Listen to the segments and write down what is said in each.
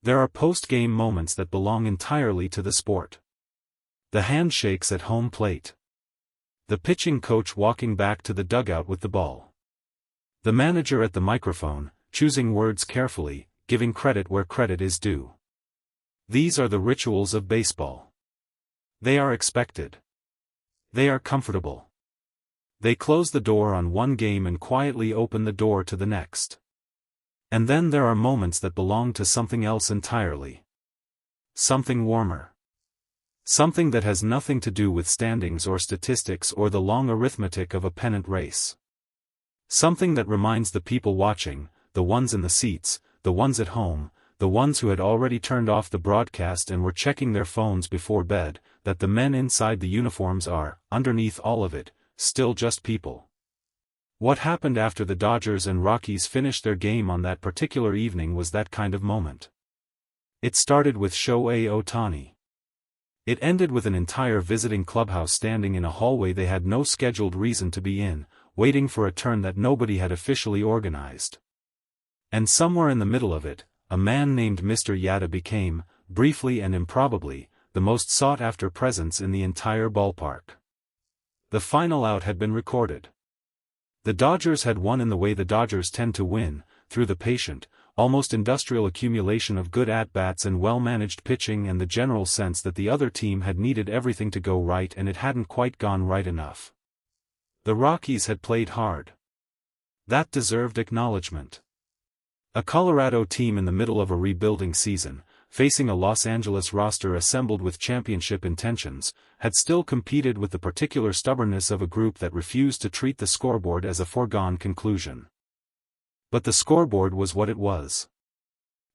There are post-game moments that belong entirely to the sport. The handshakes at home plate. The pitching coach walking back to the dugout with the ball. The manager at the microphone, choosing words carefully, giving credit where credit is due. These are the rituals of baseball. They are expected. They are comfortable. They close the door on one game and quietly open the door to the next. And then there are moments that belong to something else entirely. Something warmer. Something that has nothing to do with standings or statistics or the long arithmetic of a pennant race. Something that reminds the people watching, the ones in the seats, the ones at home, the ones who had already turned off the broadcast and were checking their phones before bed, that the men inside the uniforms are, underneath all of it, still just people. What happened after the Dodgers and Rockies finished their game on that particular evening was that kind of moment. It started with Shohei Ohtani. It ended with an entire visiting clubhouse standing in a hallway they had no scheduled reason to be in, waiting for a turn that nobody had officially organized. And somewhere in the middle of it, a man named Mr. Yatta became, briefly and improbably, the most sought-after presence in the entire ballpark. The final out had been recorded. The Dodgers had won in the way the Dodgers tend to win, through the patient, almost industrial accumulation of good at-bats and well-managed pitching and the general sense that the other team had needed everything to go right and it hadn't quite gone right enough. The Rockies had played hard. That deserved acknowledgement. A Colorado team in the middle of a rebuilding season, facing a Los Angeles roster assembled with championship intentions, had still competed with the particular stubbornness of a group that refused to treat the scoreboard as a foregone conclusion. But the scoreboard was what it was.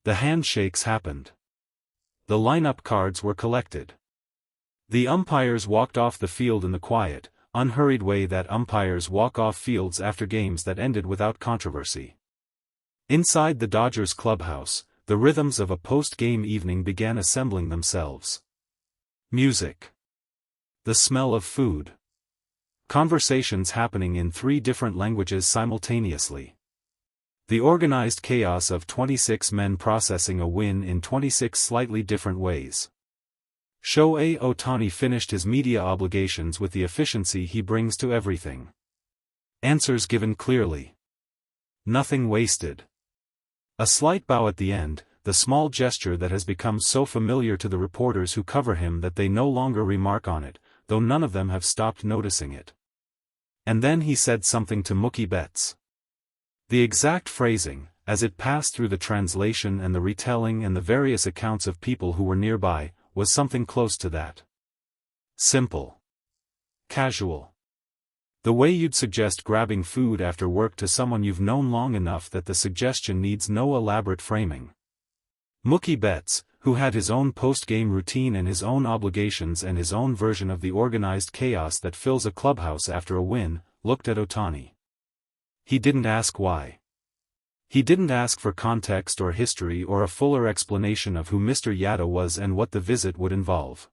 The handshakes happened. The lineup cards were collected. The umpires walked off the field in the quiet, unhurried way that umpires walk off fields after games that ended without controversy. Inside the Dodgers clubhouse, the rhythms of a post-game evening began assembling themselves. Music. The smell of food. Conversations happening in 3 different languages simultaneously. The organized chaos of 26 men processing a win in 26 slightly different ways. Shohei Ohtani finished his media obligations with the efficiency he brings to everything. Answers given clearly. Nothing wasted. A slight bow at the end, the small gesture that has become so familiar to the reporters who cover him that they no longer remark on it, though none of them have stopped noticing it. And then he said something to Mookie Betts. The exact phrasing, as it passed through the translation and the retelling and the various accounts of people who were nearby, was something close to that. Simple. Casual. The way you'd suggest grabbing food after work to someone you've known long enough that the suggestion needs no elaborate framing. Mookie Betts, who had his own post-game routine and his own obligations and his own version of the organized chaos that fills a clubhouse after a win, looked at Ohtani. He didn't ask why. He didn't ask for context or history or a fuller explanation of who Mr. Yatta was and what the visit would involve.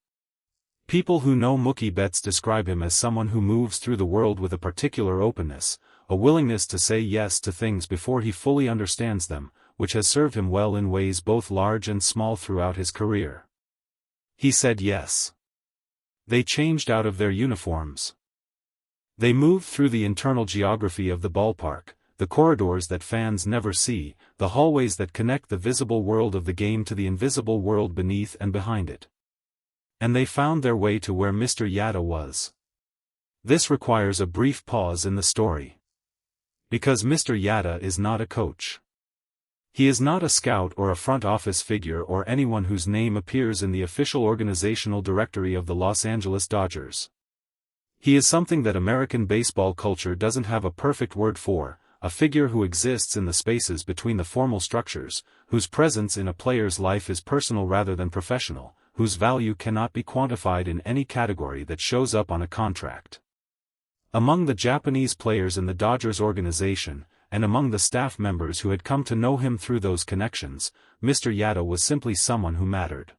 People who know Mookie Betts describe him as someone who moves through the world with a particular openness, a willingness to say yes to things before he fully understands them, which has served him well in ways both large and small throughout his career. He said yes. They changed out of their uniforms. They moved through the internal geography of the ballpark, the corridors that fans never see, the hallways that connect the visible world of the game to the invisible world beneath and behind it. And they found their way to where Mr. Yatta was. This requires a brief pause in the story. Because Mr. Yatta is not a coach. He is not a scout or a front office figure or anyone whose name appears in the official organizational directory of the Los Angeles Dodgers. He is something that American baseball culture doesn't have a perfect word for, a figure who exists in the spaces between the formal structures, whose presence in a player's life is personal rather than professional, whose value cannot be quantified in any category that shows up on a contract. Among the Japanese players in the Dodgers organization, and among the staff members who had come to know him through those connections, Mr. Yatta was simply someone who mattered.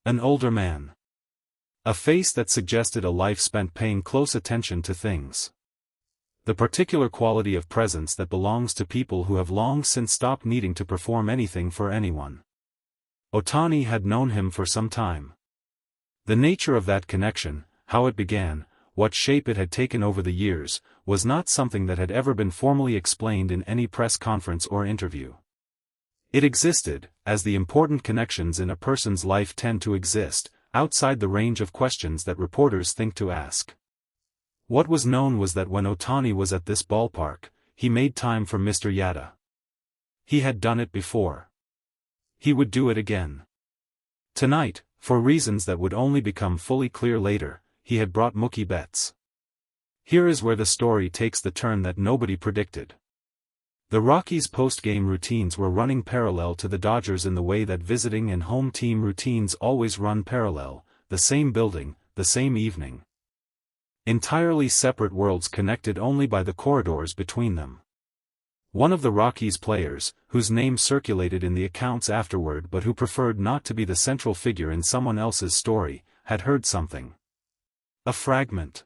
An older man. A face that suggested a life spent paying close attention to things. The particular quality of presence that belongs to people who have long since stopped needing to perform anything for anyone. Ohtani had known him for some time. The nature of that connection, how it began, what shape it had taken over the years, was not something that had ever been formally explained in any press conference or interview. It existed, as the important connections in a person's life tend to exist, outside the range of questions that reporters think to ask. What was known was that when Ohtani was at this ballpark, he made time for Mr. Yatta. He had done it before. He would do it again. Tonight, for reasons that would only become fully clear later, he had brought Mookie Betts. Here is where the story takes the turn that nobody predicted. The Rockies' post-game routines were running parallel to the Dodgers in the way that visiting and home team routines always run parallel, the same building, the same evening. Entirely separate worlds connected only by the corridors between them. One of the Rockies players, whose name circulated in the accounts afterward but who preferred not to be the central figure in someone else's story, had heard something. A fragment.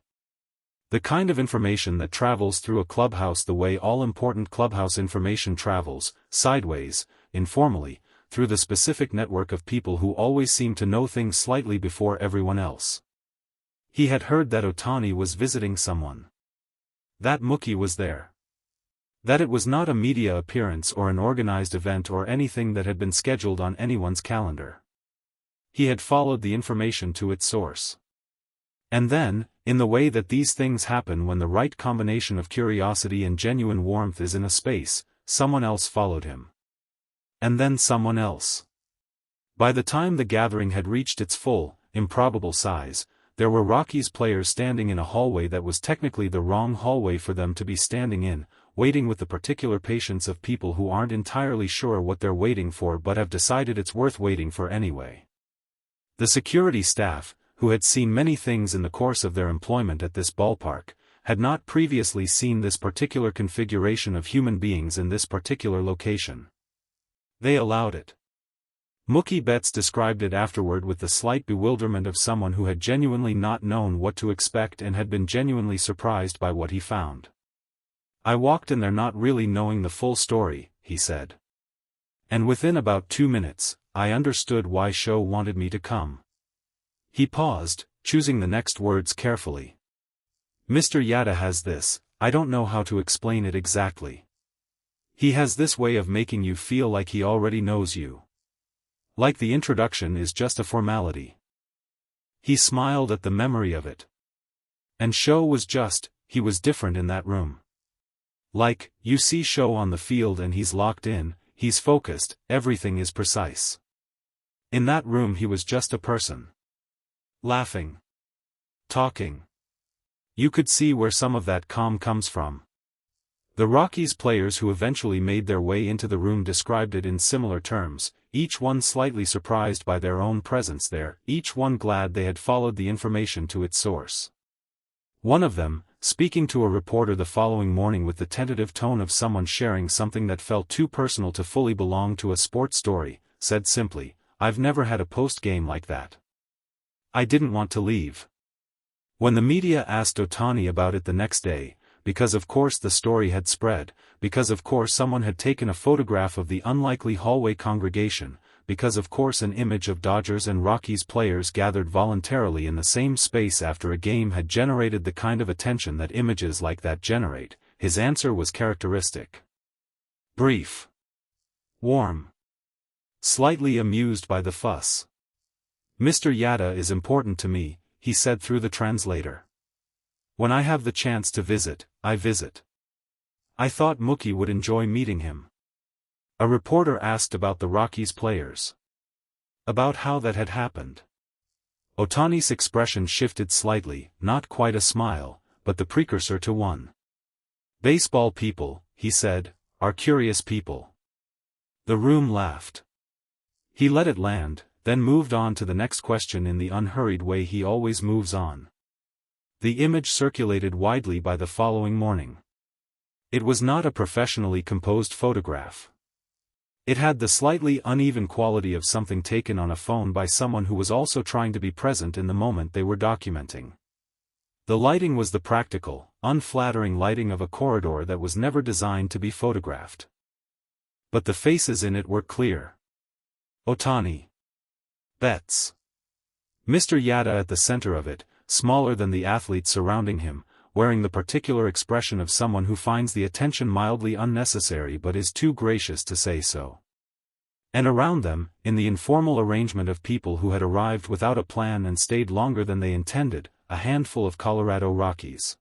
The kind of information that travels through a clubhouse the way all important clubhouse information travels, sideways, informally, through the specific network of people who always seem to know things slightly before everyone else. He had heard that Ohtani was visiting someone. That Mookie was there. That it was not a media appearance or an organized event or anything that had been scheduled on anyone's calendar. He had followed the information to its source. And then, in the way that these things happen when the right combination of curiosity and genuine warmth is in a space, someone else followed him. And then someone else. By the time the gathering had reached its full, improbable size, there were Rockies players standing in a hallway that was technically the wrong hallway for them to be standing in, waiting with the particular patience of people who aren't entirely sure what they're waiting for but have decided it's worth waiting for anyway. The security staff, who had seen many things in the course of their employment at this ballpark, had not previously seen this particular configuration of human beings in this particular location. They allowed it. Mookie Betts described it afterward with the slight bewilderment of someone who had genuinely not known what to expect and had been genuinely surprised by what he found. I walked in there not really knowing the full story, he said. And within about 2 minutes, I understood why Sho wanted me to come. He paused, choosing the next words carefully. Mr. Yatta has this, I don't know how to explain it exactly. He has this way of making you feel like he already knows you. Like the introduction is just a formality. He smiled at the memory of it. And Sho was he was different in that room. Like, you see Sho on the field and he's locked in, he's focused, everything is precise. In that room he was just a person. Laughing. Talking. You could see where some of that calm comes from. The Rockies players who eventually made their way into the room described it in similar terms, each one slightly surprised by their own presence there, each one glad they had followed the information to its source. One of them, speaking to a reporter the following morning with the tentative tone of someone sharing something that felt too personal to fully belong to a sports story, said simply, I've never had a post-game like that. I didn't want to leave. When the media asked Ohtani about it the next day, because of course the story had spread, because of course someone had taken a photograph of the unlikely hallway congregation, because of course an image of Dodgers and Rockies players gathered voluntarily in the same space after a game had generated the kind of attention that images like that generate, his answer was characteristic. Brief. Warm. Slightly amused by the fuss. Mr. Yatta is important to me, he said through the translator. When I have the chance to visit, I visit. I thought Mookie would enjoy meeting him. A reporter asked about the Rockies players. About how that had happened. Ohtani's expression shifted slightly, not quite a smile, but the precursor to one. Baseball people, he said, are curious people. The room laughed. He let it land, then moved on to the next question in the unhurried way he always moves on. The image circulated widely by the following morning. It was not a professionally composed photograph. It had the slightly uneven quality of something taken on a phone by someone who was also trying to be present in the moment they were documenting. The lighting was the practical, unflattering lighting of a corridor that was never designed to be photographed. But the faces in it were clear. Ohtani. Bets. Mr. Yatta at the center of it, smaller than the athletes surrounding him, wearing the particular expression of someone who finds the attention mildly unnecessary but is too gracious to say so. And around them, in the informal arrangement of people who had arrived without a plan and stayed longer than they intended, a handful of Colorado Rockies.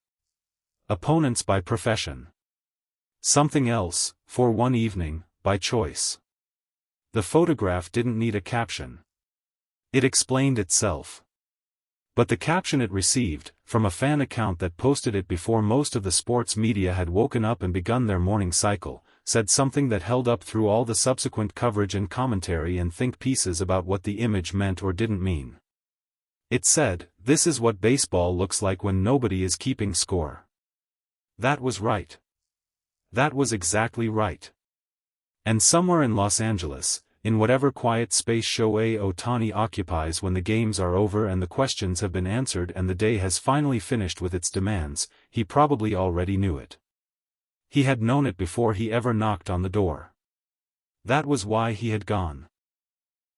Opponents by profession. Something else, for one evening, by choice. The photograph didn't need a caption. It explained itself. But the caption it received, from a fan account that posted it before most of the sports media had woken up and begun their morning cycle, said something that held up through all the subsequent coverage and commentary and think pieces about what the image meant or didn't mean. It said, "This is what baseball looks like when nobody is keeping score." That was right. That was exactly right. And somewhere in Los Angeles, in whatever quiet space Shohei Ohtani occupies when the games are over and the questions have been answered and the day has finally finished with its demands, he probably already knew it. He had known it before he ever knocked on the door. That was why he had gone.